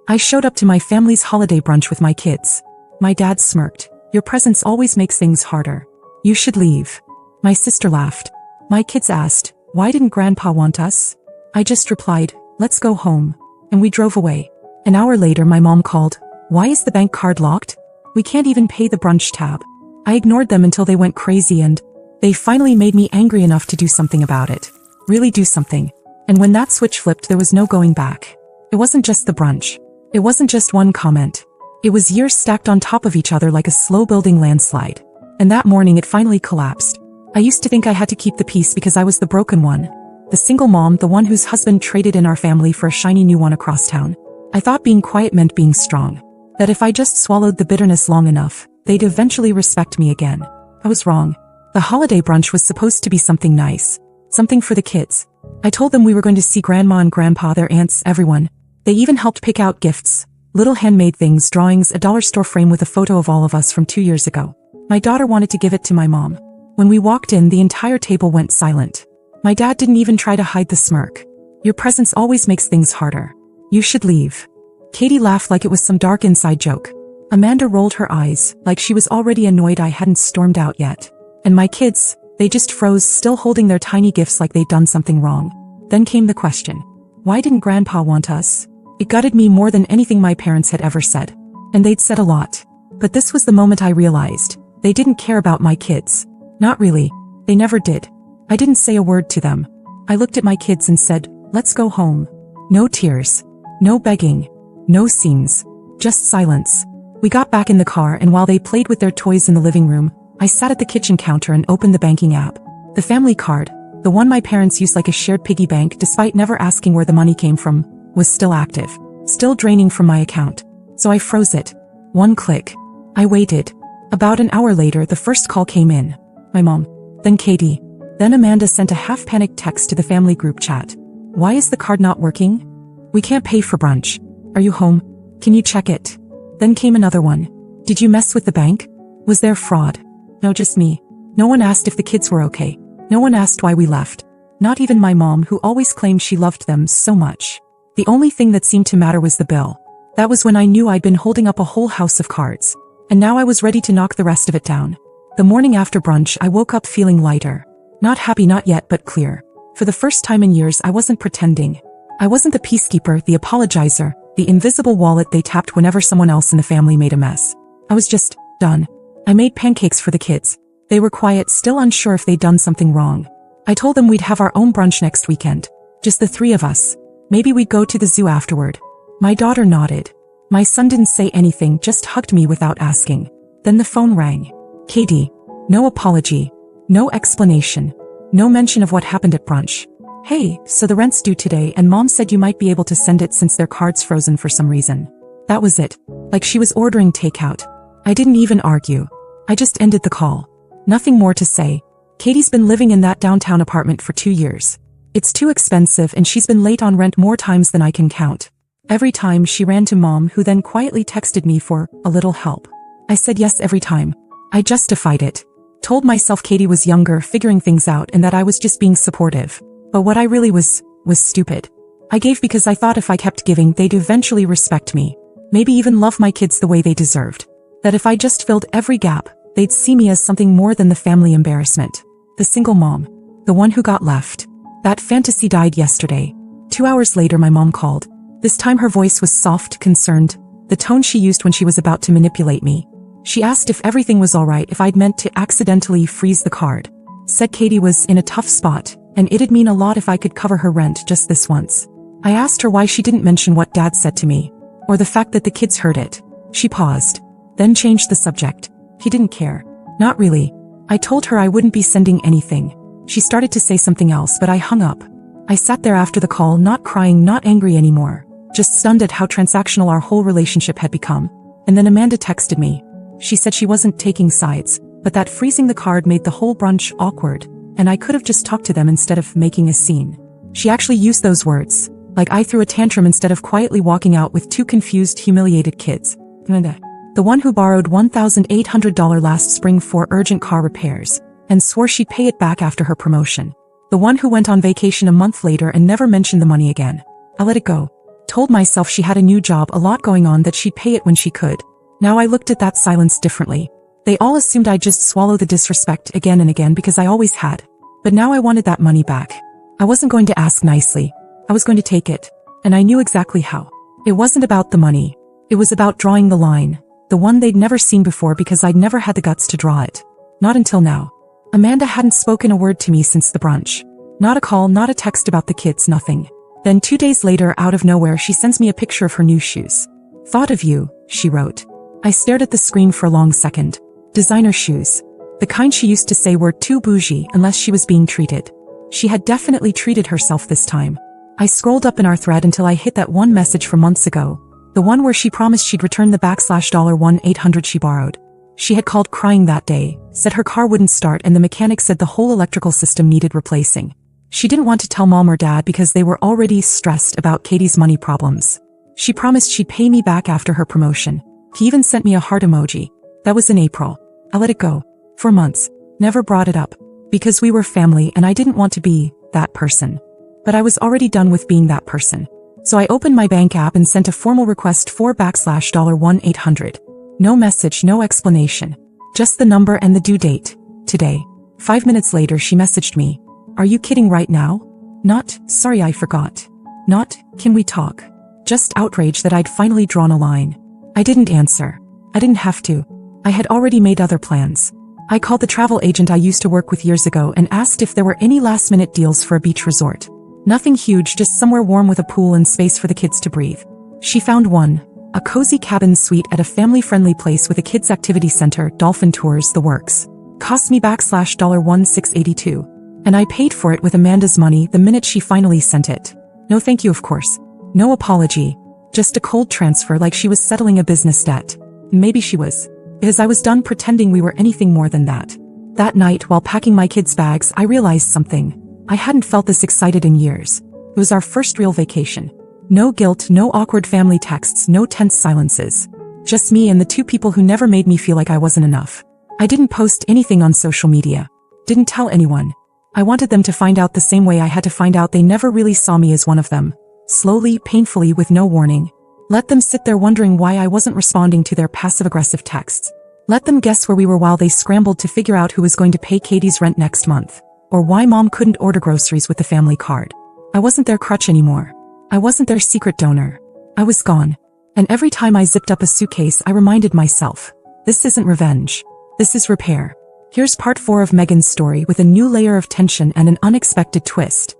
I showed up to my family's holiday brunch with my kids. My dad smirked. Your presence always makes things harder. You should leave. My sister laughed. My kids asked, why didn't Grandpa want us? I just replied, let's go home. And we drove away. An hour later my mom called. Why is the bank card locked? We can't even pay the brunch tab. I ignored them until they went crazy and they finally made me angry enough to do something about it. Really do something. And when that switch flipped there was no going back. It wasn't just the brunch. It wasn't just one comment. It was years stacked on top of each other like a slow-building landslide. And that morning it finally collapsed. I used to think I had to keep the peace because I was the broken one. The single mom, the one whose husband traded in our family for a shiny new one across town. I thought being quiet meant being strong. That if I just swallowed the bitterness long enough, they'd eventually respect me again. I was wrong. The holiday brunch was supposed to be something nice. Something for the kids. I told them we were going to see Grandma and Grandpa, their aunts, everyone. They even helped pick out gifts. Little handmade things, drawings, a dollar store frame with a photo of all of us from 2 years ago. My daughter wanted to give it to my mom. When we walked in, the entire table went silent. My dad didn't even try to hide the smirk. Your presence always makes things harder. You should leave. Katie laughed like it was some dark inside joke. Amanda rolled her eyes, like she was already annoyed I hadn't stormed out yet. And my kids, they just froze, still holding their tiny gifts like they'd done something wrong. Then came the question. Why didn't Grandpa want us? It gutted me more than anything my parents had ever said. And they'd said a lot. But this was the moment I realized. They didn't care about my kids. Not really. They never did. I didn't say a word to them. I looked at my kids and said, let's go home. No tears. No begging. No scenes. Just silence. We got back in the car and while they played with their toys in the living room, I sat at the kitchen counter and opened the banking app. The family card, the one my parents used like a shared piggy bank despite never asking where the money came from, was still active. Still draining from my account. So I froze it. One click. I waited. About an hour later the first call came in. My mom. Then Katie. Then Amanda sent a half-panicked text to the family group chat. Why is the card not working? We can't pay for brunch. Are you home? Can you check it? Then came another one. Did you mess with the bank? Was there fraud? No, just me. No one asked if the kids were okay. No one asked why we left. Not even my mom, who always claimed she loved them so much. The only thing that seemed to matter was the bill. That was when I knew I'd been holding up a whole house of cards. And now I was ready to knock the rest of it down. The morning after brunch I woke up feeling lighter. Not happy, not yet, but clear. For the first time in years I wasn't pretending. I wasn't the peacekeeper, the apologizer, the invisible wallet they tapped whenever someone else in the family made a mess. I was just done. I made pancakes for the kids. They were quiet, still unsure if they'd done something wrong. I told them we'd have our own brunch next weekend. Just the three of us. Maybe we'd go to the zoo afterward. My daughter nodded. My son didn't say anything, just hugged me without asking. Then the phone rang. Katie. No apology. No explanation. No mention of what happened at brunch. Hey, so the rent's due today and Mom said you might be able to send it since their card's frozen for some reason. That was it. Like she was ordering takeout. I didn't even argue. I just ended the call. Nothing more to say. Katie's been living in that downtown apartment for 2 years. It's too expensive and she's been late on rent more times than I can count. Every time she ran to Mom, who then quietly texted me for a little help. I said yes every time. I justified it. Told myself Katie was younger, figuring things out, and that I was just being supportive. But what I really was stupid. I gave because I thought if I kept giving they'd eventually respect me. Maybe even love my kids the way they deserved. That if I just filled every gap, they'd see me as something more than the family embarrassment. The single mom. The one who got left. That fantasy died yesterday. 2 hours later my mom called. This time her voice was soft, concerned, the tone she used when she was about to manipulate me. She asked if everything was alright, if I'd meant to accidentally freeze the card. Said Katie was in a tough spot, and it'd mean a lot if I could cover her rent just this once. I asked her why she didn't mention what Dad said to me, or the fact that the kids heard it. She paused, then changed the subject. He didn't care. Not really. I told her I wouldn't be sending anything. She started to say something else, but I hung up. I sat there after the call, not crying, not angry anymore, just stunned at how transactional our whole relationship had become. And then Amanda texted me. She said she wasn't taking sides, but that freezing the card made the whole brunch awkward, and I could have just talked to them instead of making a scene. She actually used those words, like I threw a tantrum instead of quietly walking out with 2 confused, humiliated kids. The one who borrowed $1,800 last spring for urgent car repairs, and swore she'd pay it back after her promotion. The one who went on vacation a month later and never mentioned the money again. I let it go. Told myself she had a new job, a lot going on, that she'd pay it when she could. Now I looked at that silence differently. They all assumed I'd just swallow the disrespect again and again because I always had. But now I wanted that money back. I wasn't going to ask nicely. I was going to take it. And I knew exactly how. It wasn't about the money. It was about drawing the line. The one they'd never seen before because I'd never had the guts to draw it. Not until now. Amanda hadn't spoken a word to me since the brunch. Not a call, not a text about the kids, nothing. Then 2 days later, out of nowhere, she sends me a picture of her new shoes. "Thought of you," she wrote. I stared at the screen for a long second. Designer shoes. The kind she used to say were too bougie unless she was being treated. She had definitely treated herself this time. I scrolled up in our thread until I hit that one message from months ago. The one where she promised she'd return the $1-800 she borrowed. She had called crying that day, said her car wouldn't start and the mechanic said the whole electrical system needed replacing. She didn't want to tell mom or dad because they were already stressed about Katie's money problems. She promised she'd pay me back after her promotion. He even sent me a heart emoji. That was in April. I let it go. For months. Never brought it up. Because we were family and I didn't want to be that person. But I was already done with being that person. So I opened my bank app and sent a formal request for $1-800. No message, no explanation. Just the number and the due date. Today. 5 minutes later she messaged me. "Are you kidding right now?" Not, "Sorry, I forgot." Not, "Can we talk?" Just outraged that I'd finally drawn a line. I didn't answer. I didn't have to. I had already made other plans. I called the travel agent I used to work with years ago and asked if there were any last-minute deals for a beach resort. Nothing huge, just somewhere warm with a pool and space for the kids to breathe. She found one. A cozy cabin suite at a family-friendly place with a kids' activity center, dolphin tours, the works. Cost me $1,682. And I paid for it with Amanda's money the minute she finally sent it. No thank you, of course. No apology. Just a cold transfer like she was settling a business debt. Maybe she was. Because I was done pretending we were anything more than that. That night, while packing my kids' bags, I realized something. I hadn't felt this excited in years. It was our first real vacation. No guilt, no awkward family texts, no tense silences. Just me and the two people who never made me feel like I wasn't enough. I didn't post anything on social media. Didn't tell anyone. I wanted them to find out the same way I had to find out they never really saw me as one of them. Slowly, painfully, with no warning. Let them sit there wondering why I wasn't responding to their passive-aggressive texts. Let them guess where we were while they scrambled to figure out who was going to pay Katie's rent next month. Or why mom couldn't order groceries with the family card. I wasn't their crutch anymore. I wasn't their secret donor. I was gone. And every time I zipped up a suitcase, I reminded myself, this isn't revenge. This is repair. Here's part 4 of Megan's story with a new layer of tension and an unexpected twist.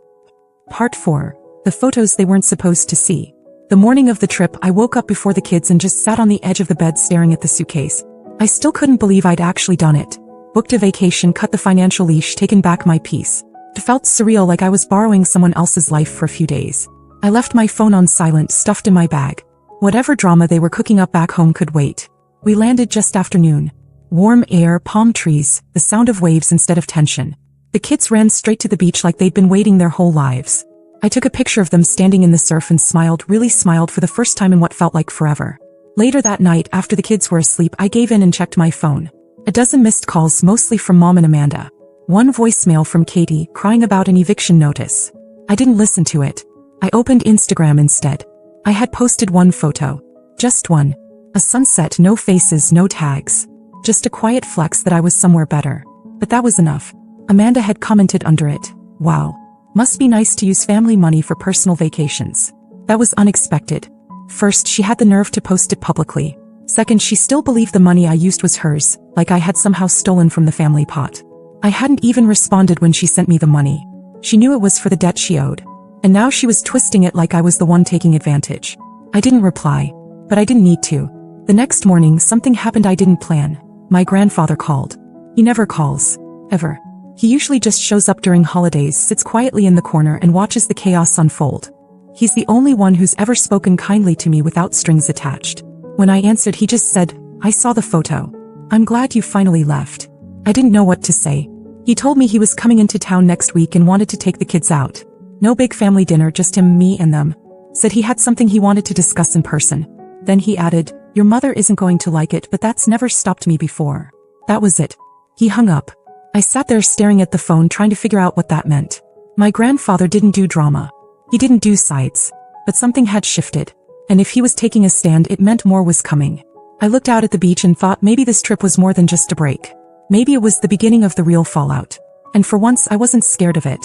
Part 4. The photos they weren't supposed to see. The morning of the trip, I woke up before the kids and just sat on the edge of the bed staring at the suitcase. I still couldn't believe I'd actually done it. Booked a vacation, cut the financial leash, taken back my peace. It felt surreal, like I was borrowing someone else's life for a few days. I left my phone on silent, stuffed in my bag. Whatever drama they were cooking up back home could wait. We landed just after noon. Warm air, palm trees, the sound of waves instead of tension. The kids ran straight to the beach like they'd been waiting their whole lives. I took a picture of them standing in the surf and smiled, really smiled for the first time in what felt like forever. Later that night, after the kids were asleep, I gave in and checked my phone. A dozen missed calls, mostly from mom and Amanda. One voicemail from Katie, crying about an eviction notice. I didn't listen to it. I opened Instagram instead. I had posted one photo. Just one. A sunset, no faces, no tags. Just a quiet flex that I was somewhere better. But that was enough. Amanda had commented under it. Wow. Must be nice to use family money for personal vacations. That was unexpected. First, she had the nerve to post it publicly. Second, she still believed the money I used was hers, like I had somehow stolen from the family pot. I hadn't even responded when she sent me the money. She knew it was for the debt she owed. And now she was twisting it like I was the one taking advantage. I didn't reply. But I didn't need to. The next morning, something happened I didn't plan. My grandfather called. He never calls. Ever. He usually just shows up during holidays, sits quietly in the corner and watches the chaos unfold. He's the only one who's ever spoken kindly to me without strings attached. When I answered, he just said, "I saw the photo. I'm glad you finally left." I didn't know what to say. He told me he was coming into town next week and wanted to take the kids out. No big family dinner, just him, me, and them. Said he had something he wanted to discuss in person. Then he added, "Your mother isn't going to like it, but that's never stopped me before." That was it. He hung up. I sat there staring at the phone, trying to figure out what that meant. My grandfather didn't do drama. He didn't do sides. but something had shifted. And if he was taking a stand, it meant more was coming. I looked out at the beach and thought maybe this trip was more than just a break. Maybe it was the beginning of the real fallout. And for once, I wasn't scared of it.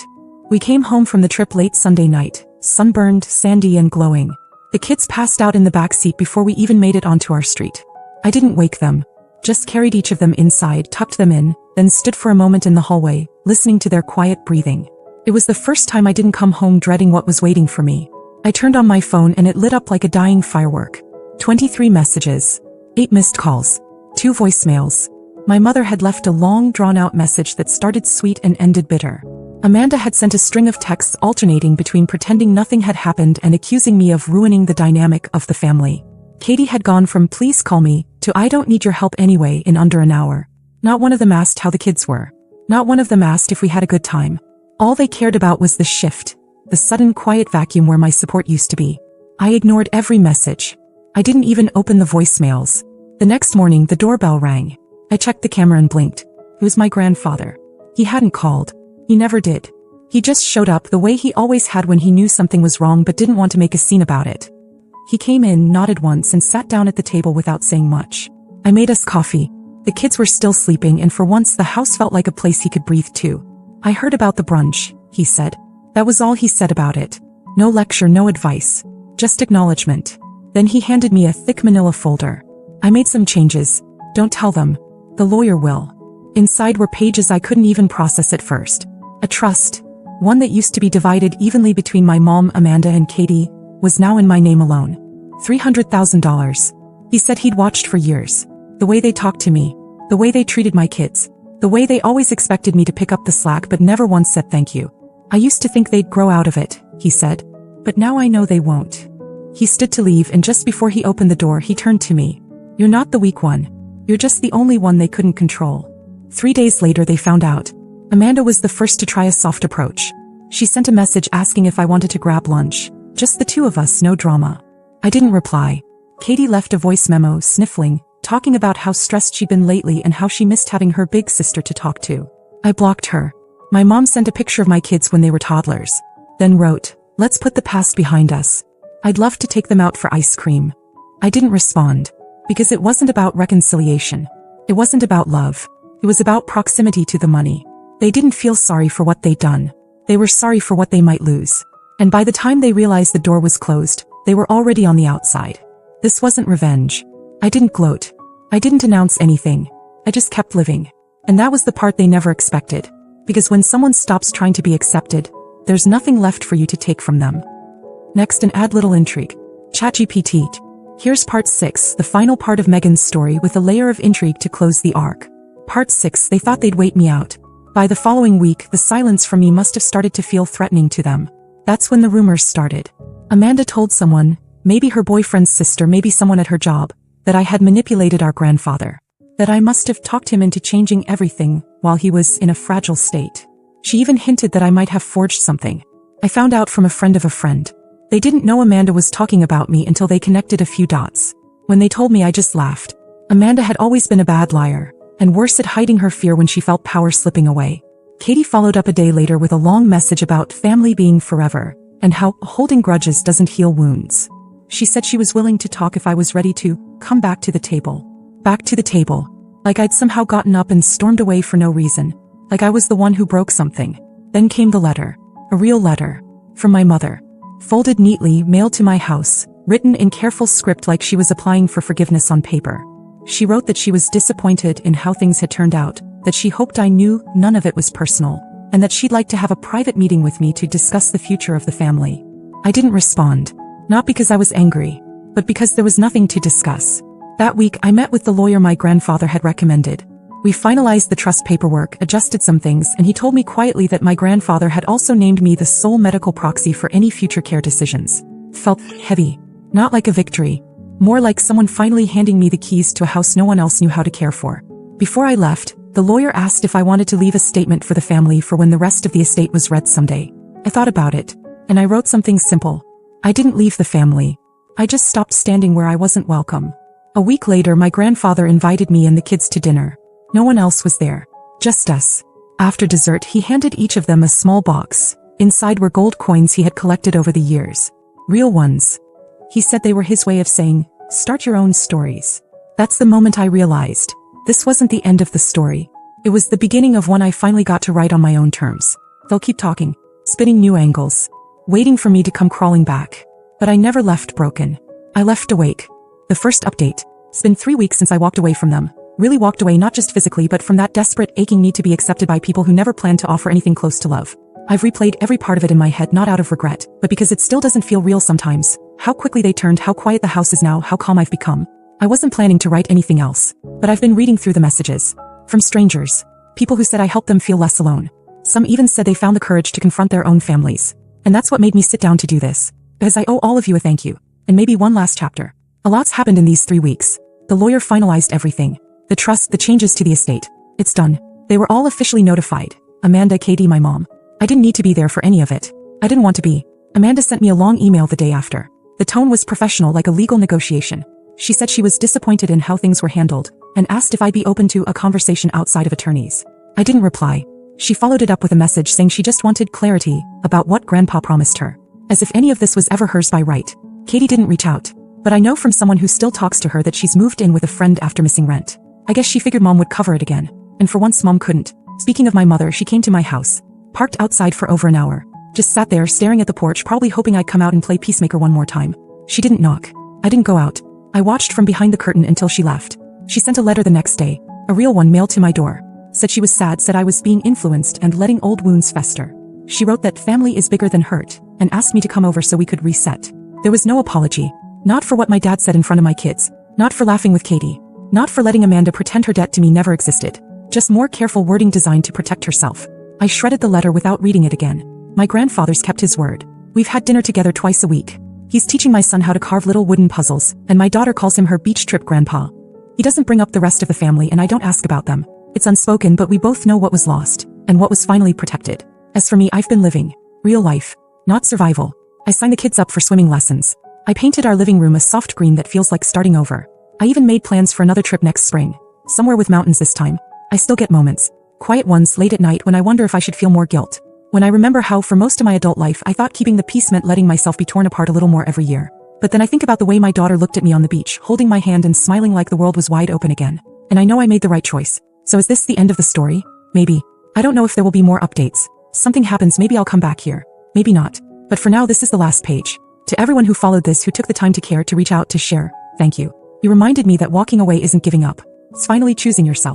We came home from the trip late Sunday night, sunburned, sandy, and glowing. The kids passed out in the back seat before we even made it onto our street. I didn't wake them, just carried each of them inside, tucked them in, then stood for a moment in the hallway, listening to their quiet breathing. It was the first time I didn't come home dreading what was waiting for me. I turned on my phone and it lit up like a dying firework. 23 messages, 8 missed calls, 2 voicemails. My mother had left a long, drawn-out message that started sweet and ended bitter. Amanda had sent a string of texts alternating between pretending nothing had happened and accusing me of ruining the dynamic of the family. Katie had gone from "please call me" to "I don't need your help anyway" in under an hour. Not one of them asked how the kids were. Not one of them asked if we had a good time. All they cared about was the shift, the sudden quiet vacuum where my support used to be. I ignored every message. I didn't even open the voicemails. The next morning, the doorbell rang. I checked the camera and blinked. It was my grandfather. He hadn't called. He never did. He just showed up the way he always had when he knew something was wrong but didn't want to make a scene about it. He came in, nodded once, and sat down at the table without saying much. I made us coffee. The kids were still sleeping, and for once the house felt like a place he could breathe to. "I heard about the brunch," he said. That was all he said about it. No lecture, no advice. Just acknowledgement. Then he handed me a thick manila folder. "I made some changes. Don't tell them. The lawyer will." Inside were pages I couldn't even process at first. A trust, one that used to be divided evenly between my mom, Amanda, and Katie, was now in my name alone. $300,000. He said he'd watched for years. The way they talked to me. The way they treated my kids. The way they always expected me to pick up the slack but never once said thank you. "I used to think they'd grow out of it," he said. "But now I know they won't." He stood to leave, and just before he opened the door he turned to me. "You're not the weak one. You're just the only one they couldn't control." 3 days later they found out. Amanda was the first to try a soft approach. She sent a message asking if I wanted to grab lunch. Just the two of us, no drama. I didn't reply. Katie left a voice memo, sniffling, talking about how stressed she'd been lately and how she missed having her big sister to talk to. I blocked her. My mom sent a picture of my kids when they were toddlers. Then wrote, "Let's put the past behind us. I'd love to take them out for ice cream." I didn't respond. Because it wasn't about reconciliation. It wasn't about love. It was about proximity to the money. They didn't feel sorry for what they'd done. They were sorry for what they might lose. And by the time they realized the door was closed, they were already on the outside. This wasn't revenge. I didn't gloat. I didn't announce anything. I just kept living. And that was the part they never expected. Because when someone stops trying to be accepted, there's nothing left for you to take from them. Next, an add little intrigue. ChatGPT. Here's part 6, the final part of Megan's story with a layer of intrigue to close the arc. Part 6, they thought they'd wait me out. By the following week, the silence from me must have started to feel threatening to them. That's when the rumors started. Amanda told someone, maybe her boyfriend's sister, maybe someone at her job, that I had manipulated our grandfather. That I must have talked him into changing everything while he was in a fragile state. She even hinted that I might have forged something. I found out from a friend of a friend. They didn't know Amanda was talking about me until they connected a few dots. When they told me, I just laughed. Amanda had always been a bad liar, and worse at hiding her fear when she felt power slipping away. Katie followed up a day later with a long message about family being forever, and how holding grudges doesn't heal wounds. She said she was willing to talk if I was ready to come back to the table. Back to the table. Like I'd somehow gotten up and stormed away for no reason. Like I was the one who broke something. Then came the letter. A real letter. From my mother. Folded neatly, mailed to my house, written in careful script like she was applying for forgiveness on paper. She wrote that she was disappointed in how things had turned out, that she hoped I knew none of it was personal, and that she'd like to have a private meeting with me to discuss the future of the family. I didn't respond. Not because I was angry, but because there was nothing to discuss. That week I met with the lawyer my grandfather had recommended. We finalized the trust paperwork, adjusted some things, and he told me quietly that my grandfather had also named me the sole medical proxy for any future care decisions. Felt heavy. Not like a victory. More like someone finally handing me the keys to a house no one else knew how to care for. Before I left, the lawyer asked if I wanted to leave a statement for the family for when the rest of the estate was read someday. I thought about it, and I wrote something simple. I didn't leave the family. I just stopped standing where I wasn't welcome. A week later, my grandfather invited me and the kids to dinner. No one else was there. Just us. After dessert, he handed each of them a small box. Inside were gold coins he had collected over the years. Real ones. He said they were his way of saying, start your own stories. That's the moment I realized. This wasn't the end of the story. It was the beginning of one I finally got to write on my own terms. They'll keep talking, spinning new angles, waiting for me to come crawling back. But I never left broken. I left awake. The first update. It's been 3 weeks since I walked away from them. Really walked away not just physically but from that desperate, aching need to be accepted by people who never planned to offer anything close to love. I've replayed every part of it in my head not out of regret, but because it still doesn't feel real sometimes. How quickly they turned, how quiet the house is now, how calm I've become. I wasn't planning to write anything else, but I've been reading through the messages. From strangers. People who said I helped them feel less alone. Some even said they found the courage to confront their own families. And that's what made me sit down to do this. Because I owe all of you a thank you. And maybe one last chapter. A lot's happened in these 3 weeks. The lawyer finalized everything. The trust, the changes to the estate. It's done. They were all officially notified. Amanda, Katie, my mom. I didn't need to be there for any of it. I didn't want to be. Amanda sent me a long email the day after. The tone was professional, like a legal negotiation. She said she was disappointed in how things were handled, and asked if I'd be open to a conversation outside of attorneys. I didn't reply. She followed it up with a message saying she just wanted clarity about what Grandpa promised her. As if any of this was ever hers by right. Katie didn't reach out. But I know from someone who still talks to her that she's moved in with a friend after missing rent. I guess she figured Mom would cover it again. And for once Mom couldn't. Speaking of my mother, she came to my house. Parked outside for over an hour. Just sat there staring at the porch, probably hoping I'd come out and play peacemaker one more time. She didn't knock. I didn't go out. I watched from behind the curtain until she left. She sent a letter the next day. A real one mailed to my door. Said she was sad, said I was being influenced and letting old wounds fester. She wrote that family is bigger than hurt, and asked me to come over so we could reset. There was no apology. Not for what my dad said in front of my kids. Not for laughing with Katie. Not for letting Amanda pretend her debt to me never existed. Just more careful wording designed to protect herself. I shredded the letter without reading it again. My grandfather's kept his word. We've had dinner together twice a week. He's teaching my son how to carve little wooden puzzles, and my daughter calls him her beach trip grandpa. He doesn't bring up the rest of the family and I don't ask about them. It's unspoken, but we both know what was lost, and what was finally protected. As for me, I've been living. Real life. Not survival. I signed the kids up for swimming lessons. I painted our living room a soft green that feels like starting over. I even made plans for another trip next spring. Somewhere with mountains this time. I still get moments. Quiet ones late at night when I wonder if I should feel more guilt. When I remember how for most of my adult life I thought keeping the peace meant letting myself be torn apart a little more every year. But then I think about the way my daughter looked at me on the beach, holding my hand and smiling like the world was wide open again. And I know I made the right choice. So is this the end of the story? Maybe. I don't know if there will be more updates. Something happens, maybe I'll come back here. Maybe not. But for now, this is the last page. To everyone who followed this, who took the time to care, to reach out, to share, thank you. You reminded me that walking away isn't giving up. It's finally choosing yourself.